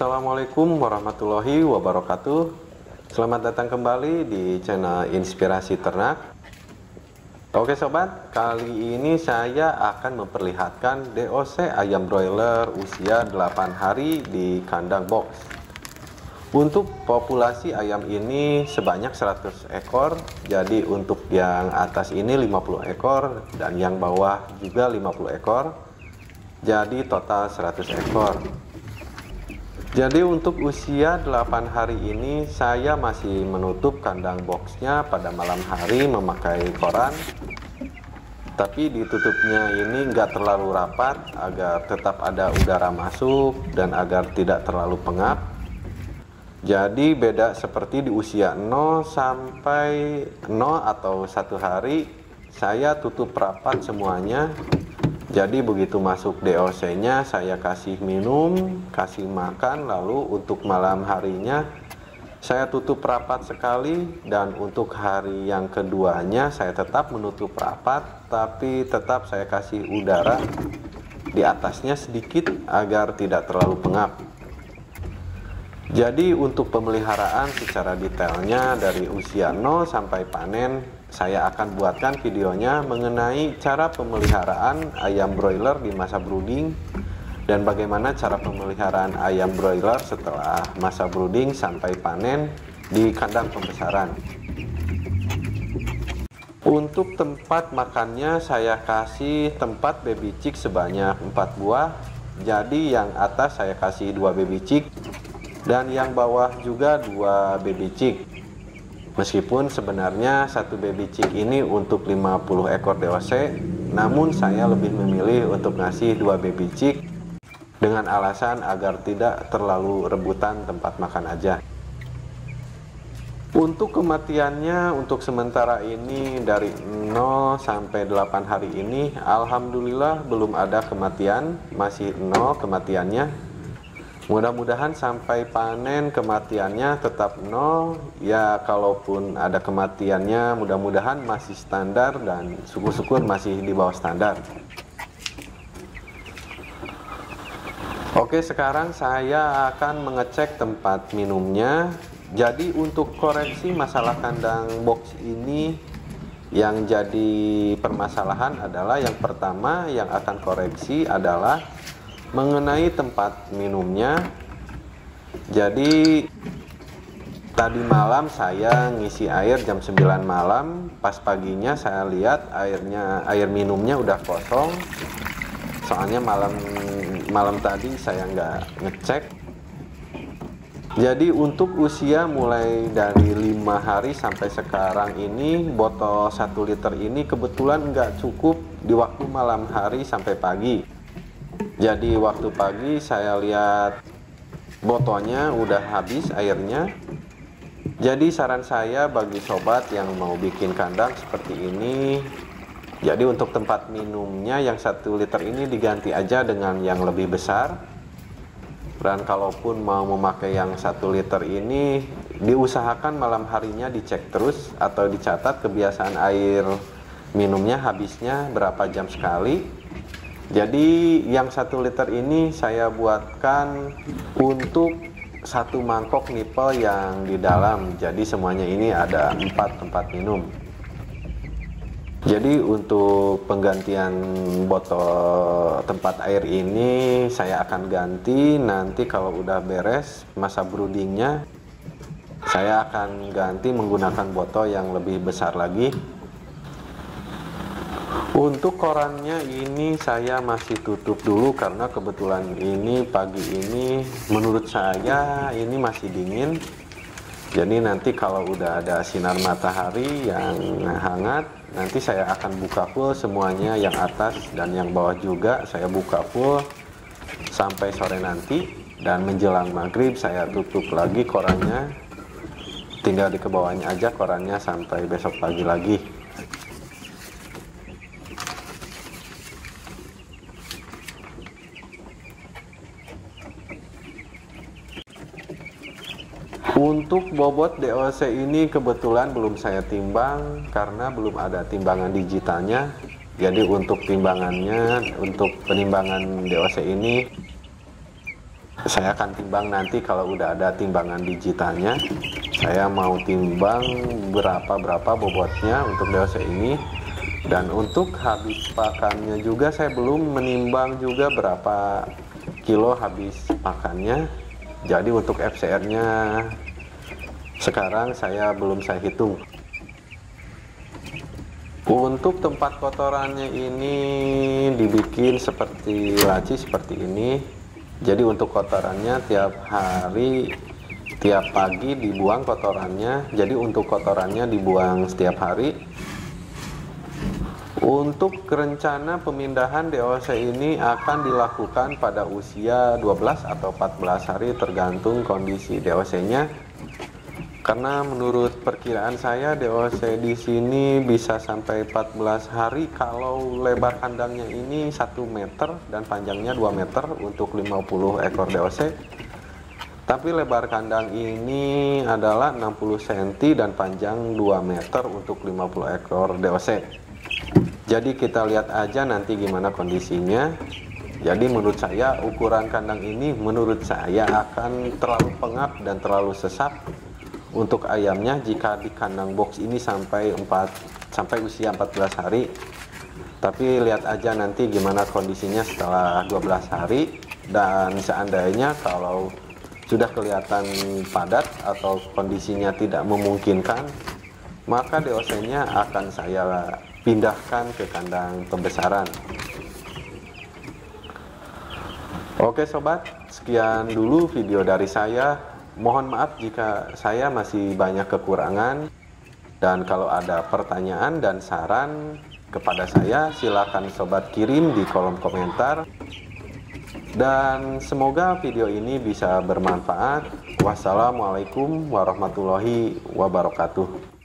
Assalamualaikum warahmatullahi wabarakatuh. Selamat datang kembali di channel Inspirasi Ternak. Oke sobat, kali ini saya akan memperlihatkan DOC ayam broiler usia 8 hari di kandang box. Untuk populasi ayam ini sebanyak 100 ekor. Jadi untuk yang atas ini 50 ekor dan yang bawah juga 50 ekor. Jadi total 100 ekor. Jadi untuk usia 8 hari ini saya masih menutup kandang boxnya pada malam hari memakai koran. Tapi ditutupnya ini enggak terlalu rapat agar tetap ada udara masuk dan agar tidak terlalu pengap. Jadi beda seperti di usia 0 sampai 0 atau 1 hari saya tutup rapat semuanya. Jadi begitu masuk DOC-nya saya kasih minum, kasih makan, lalu untuk malam harinya saya tutup rapat sekali, dan untuk hari yang keduanya saya tetap menutup rapat tapi tetap saya kasih udara di atasnya sedikit agar tidak terlalu pengap. Jadi untuk pemeliharaan secara detailnya dari usia 0 sampai panen saya akan buatkan videonya mengenai cara pemeliharaan ayam broiler di masa brooding dan bagaimana cara pemeliharaan ayam broiler setelah masa brooding sampai panen di kandang pembesaran. Untuk tempat makannya saya kasih tempat baby chick sebanyak 4 buah. Jadi yang atas saya kasih 2 baby chick dan yang bawah juga 2 baby chick. Meskipun sebenarnya satu baby chick ini untuk 50 ekor DOC, namun saya lebih memilih untuk ngasih 2 baby chick dengan alasan agar tidak terlalu rebutan tempat makan aja. Untuk kematiannya untuk sementara ini dari 0 sampai 8 hari ini alhamdulillah belum ada kematian, masih 0 kematiannya. Mudah-mudahan sampai panen kematiannya tetap 0. Ya kalaupun ada kematiannya mudah-mudahan masih standar dan syukur-syukur masih di bawah standar. Oke, sekarang saya akan mengecek tempat minumnya. Jadi untuk koreksi masalah kandang box ini yang jadi permasalahan adalah yang pertama yang akan koreksi adalah mengenai tempat minumnya. Jadi tadi malam saya ngisi air jam 9 malam, pas paginya saya lihat air minumnya udah kosong. Soalnya malam tadi saya nggak ngecek. Jadi untuk usia mulai dari 5 hari sampai sekarang ini botol 1 liter ini kebetulan nggak cukup di waktu malam hari sampai pagi. Jadi waktu pagi saya lihat botolnya udah habis airnya. Jadi saran saya bagi sobat yang mau bikin kandang seperti ini, jadi untuk tempat minumnya yang 1 liter ini diganti aja dengan yang lebih besar. Dan kalaupun mau memakai yang 1 liter ini diusahakan malam harinya dicek terus atau dicatat kebiasaan air minumnya habisnya berapa jam sekali. Jadi yang 1 liter ini saya buatkan untuk 1 mangkok nipel yang di dalam. Jadi semuanya ini ada 4 tempat minum. Jadi untuk penggantian botol tempat air ini saya akan ganti nanti kalau udah beres masa broodingnya. Saya akan ganti menggunakan botol yang lebih besar lagi. Untuk korannya ini saya masih tutup dulu karena kebetulan ini pagi ini menurut saya ini masih dingin. Jadi nanti kalau udah ada sinar matahari yang hangat, nanti saya akan buka full semuanya, yang atas dan yang bawah juga saya buka full sampai sore nanti, dan menjelang maghrib saya tutup lagi korannya, tinggal di kebawahnya aja korannya sampai besok pagi lagi. Untuk bobot DOC ini kebetulan belum saya timbang karena belum ada timbangan digitalnya. Jadi untuk timbangannya, untuk penimbangan DOC ini Saya akan timbang nanti kalau udah ada timbangan digitalnya. Saya mau timbang berapa bobotnya untuk DOC ini. Dan untuk habis pakannya juga saya belum menimbang juga berapa kilo habis pakannya. Jadi untuk FCR-nya sekarang belum saya hitung. Untuk tempat kotorannya ini dibikin seperti laci seperti ini. Jadi untuk kotorannya tiap hari, tiap pagi dibuang kotorannya. Jadi untuk kotorannya dibuang setiap hari. Untuk rencana pemindahan DOC ini akan dilakukan pada usia 12 atau 14 hari tergantung kondisi DOC-nya. Karena menurut perkiraan saya DOC di sini bisa sampai 14 hari kalau lebar kandangnya ini 1 meter dan panjangnya 2 meter untuk 50 ekor DOC. Tapi lebar kandang ini adalah 60 cm dan panjang 2 meter untuk 50 ekor DOC. Jadi kita lihat aja nanti gimana kondisinya. Jadi menurut saya ukuran kandang ini menurut saya akan terlalu pengap dan terlalu sesak untuk ayamnya jika di kandang box ini sampai usia 14 hari. Tapi lihat aja nanti gimana kondisinya setelah 12 hari, dan seandainya kalau sudah kelihatan padat atau kondisinya tidak memungkinkan, maka DOC-nya akan saya pindahkan ke kandang pembesaran. Oke sobat, sekian dulu video dari saya. Mohon maaf jika saya masih banyak kekurangan, dan kalau ada pertanyaan dan saran kepada saya silakan sobat kirim di kolom komentar. Dan semoga video ini bisa bermanfaat. Wassalamualaikum warahmatullahi wabarakatuh.